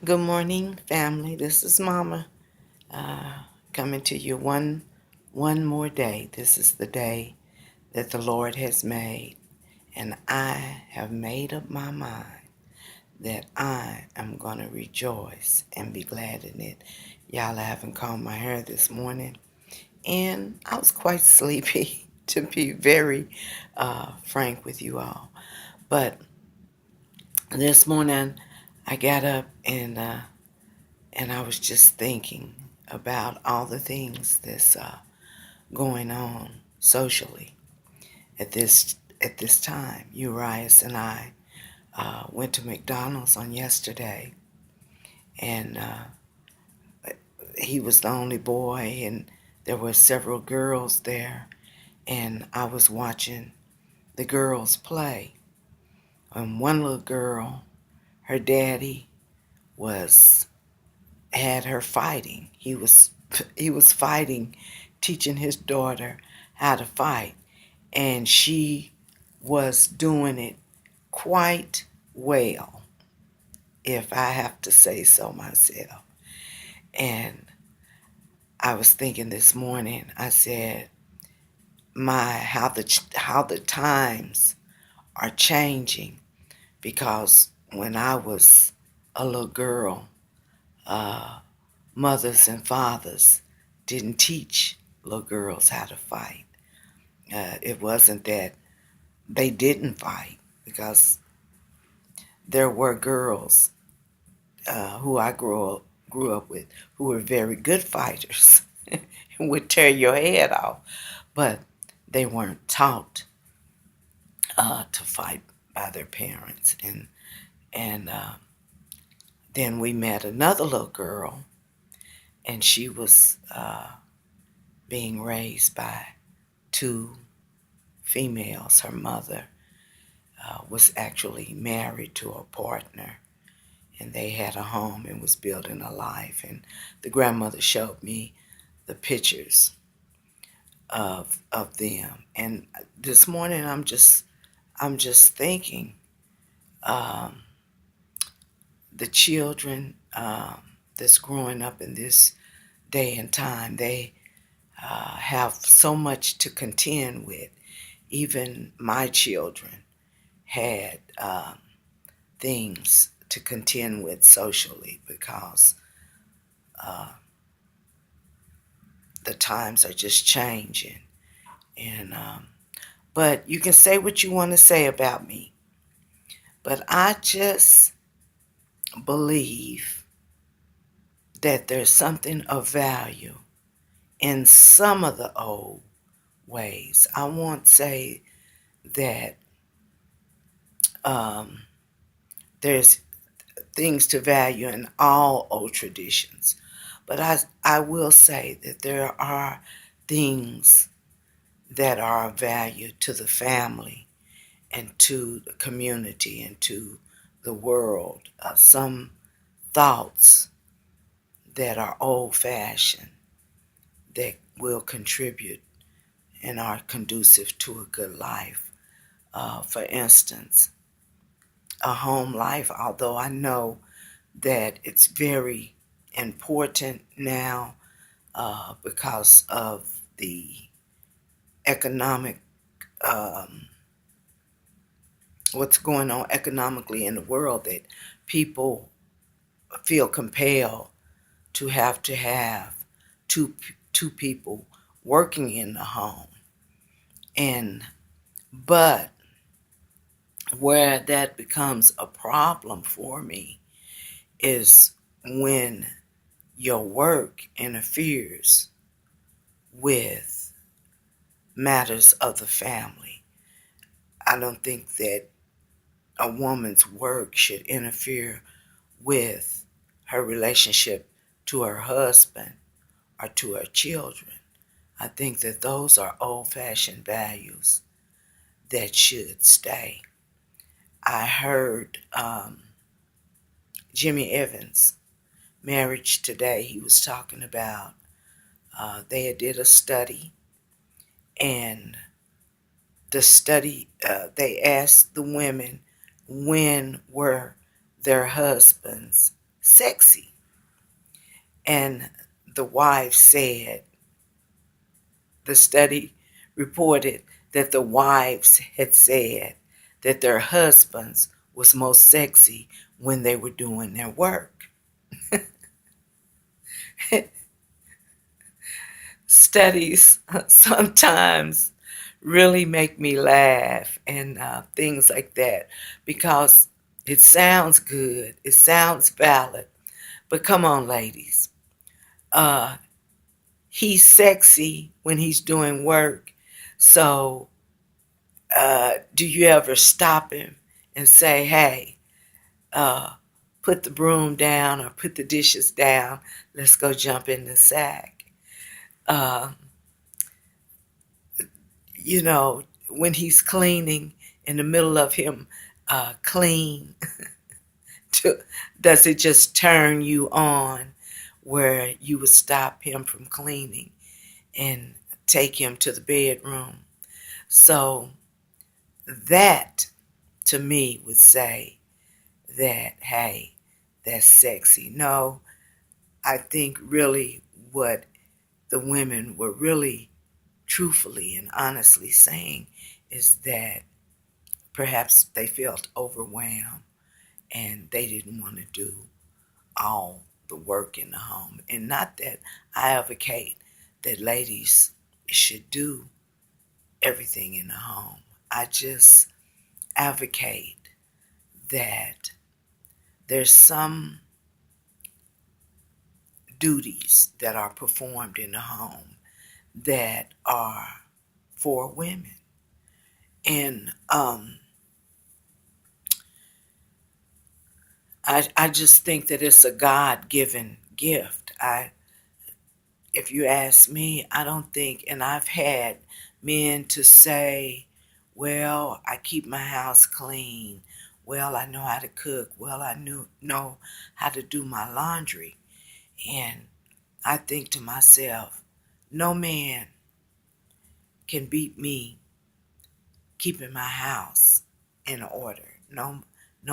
Good morning, family. This is Mama coming to you one more day. This is the day that the Lord has made, and I have made up my mind that I am going to rejoice and be glad in it. Y'all, I haven't combed my hair this morning, and I was quite sleepy, to be very frank with you all. But this morning, I got up and I was just thinking about all the things that's going on socially at this time. Urias and I went to McDonald's on yesterday, and he was the only boy, and there were several girls there, and I was watching the girls play. And one little girl, her daddy was had her fighting. He was fighting, teaching his daughter how to fight, and she was doing it quite well, if I have to say so myself. And I was thinking this morning, I said, my how the times are changing, because when I was a little girl, uh, mothers and fathers didn't teach little girls how to fight. It wasn't that they didn't fight, because there were girls who I grew up with who were very good fighters and would tear your head off, but they weren't taught to fight by their parents. And then we met another little girl, and she was being raised by two females. Her mother was actually married to a partner, and they had a home and was building a life. And the grandmother showed me the pictures of them. And this morning, I'm just thinking, um, the children that's growing up in this day and time, they have so much to contend with. Even my children had things to contend with socially, because uh, the times are just changing. And but you can say what you want to say about me, but I just believe that there's something of value in some of the old ways. I won't say that um, there's things to value in all old traditions, but I will say that there are things that are of value to the family and to the community and to the world. Some thoughts that are old fashioned that will contribute and are conducive to a good life. For instance, a home life, although I know that it's very important now because of the economic, um, what's going on economically in the world, that people feel compelled to have two people working in the home. And but where that becomes a problem for me is when your work interferes with matters of the family. I don't think that a woman's work should interfere with her relationship to her husband or to her children. I think that those are old fashioned values that should stay. I heard Jimmy Evans, Marriage Today, he was talking about they did a study, and the study, they asked the women when were their husbands sexy. And the wife said, the study reported that the wives had said that their husbands was most sexy when they were doing their work. Studies sometimes really make me laugh and things like that because it sounds good, it sounds valid, but come on, ladies. Uh, he's sexy when he's doing work, so do you ever stop him and say, hey, uh, put the broom down or put the dishes down, let's go jump in the sack? Uh, when he's cleaning, in the middle of him clean, to, does it just turn you on where you would stop him from cleaning and take him to the bedroom? So that to me would say that, hey, that's sexy. No, I think really what the women were really truthfully and honestly saying is that perhaps they felt overwhelmed and they didn't want to do all the work in the home. And not that I advocate that ladies should do everything in the home. I just advocate that there's some duties that are performed in the home that are for women. And I just think that it's a God-given gift. If you ask me, I don't think, and I've had men to say, well, I keep my house clean. Well, I know how to cook. Well, know how to do my laundry. And I think to myself, no man can beat me keeping my house in order. No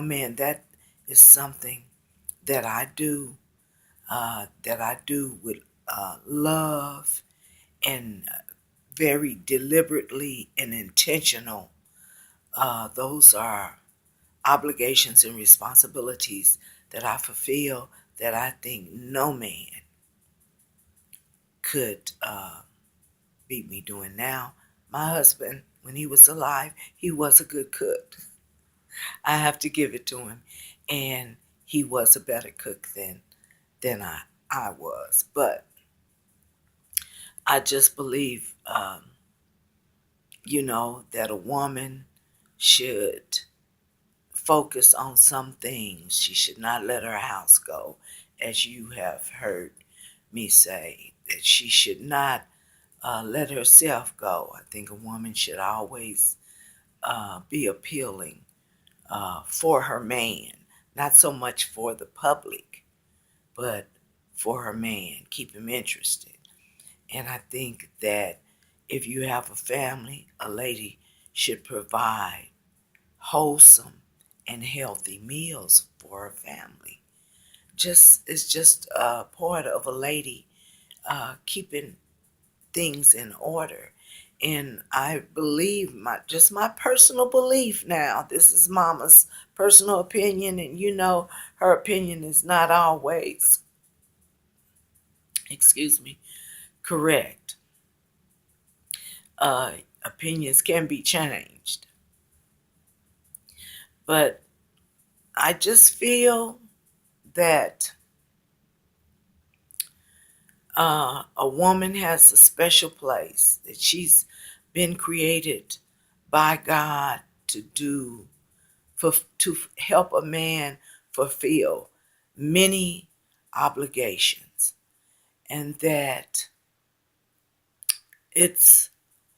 man. That is something that I do with love and very deliberately and intentional. Those are obligations and responsibilities that I fulfill that I think no man could beat me doing now. My husband, when he was alive, he was a good cook. I have to give it to him. And he was a better cook than I was. But I just believe, that a woman should focus on some things. She should not let her house go, as you have heard me say, that she should not let herself go. I think a woman should always be appealing for her man, not so much for the public, but for her man, keep him interested. And I think that if you have a family, a lady should provide wholesome and healthy meals for her family. It's just a part of a lady keeping things in order. And I believe my personal belief now. This is Mama's personal opinion, and her opinion is not always, excuse me, correct. Uh, Opinions can be changed, but I just feel that a woman has a special place, that she's been created by God to do, to help a man fulfill many obligations, and that it's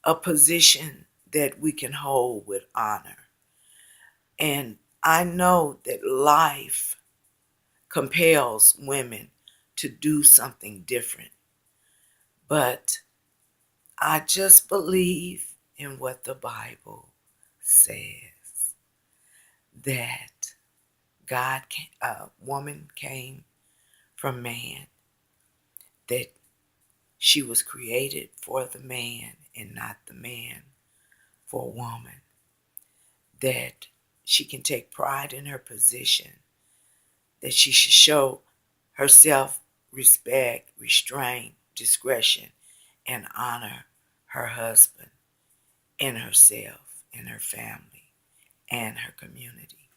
a position that we can hold with honor. And I know that life compels women to do something different, but I just believe in what the Bible says, that woman came from man, that she was created for the man and not the man for a woman, that she can take pride in her position, that she should show herself respect, restraint, discretion, and honor her husband and herself and her family and her community.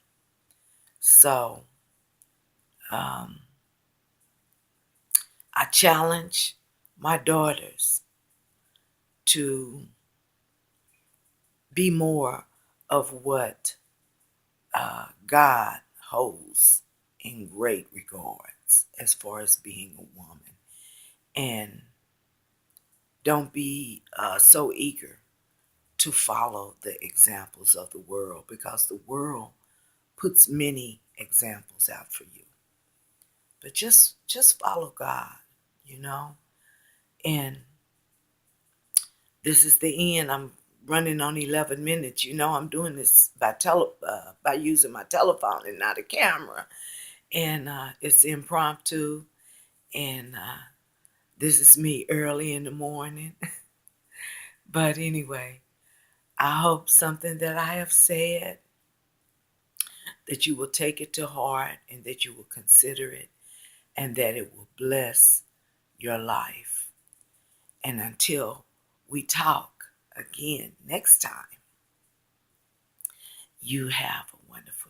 So I challenge my daughters to be more of what God holds in great regards as far as being a woman. And don't be so eager to follow the examples of the world, because the world puts many examples out for you. But just follow God, you know. And this is the end. I'm running on 11 minutes. You know, I'm doing this by using my telephone and not a camera. And it's impromptu. And this is me early in the morning. But anyway, I hope something that I have said, that you will take it to heart and that you will consider it and that it will bless your life. And until we talk again next time, you have a wonderful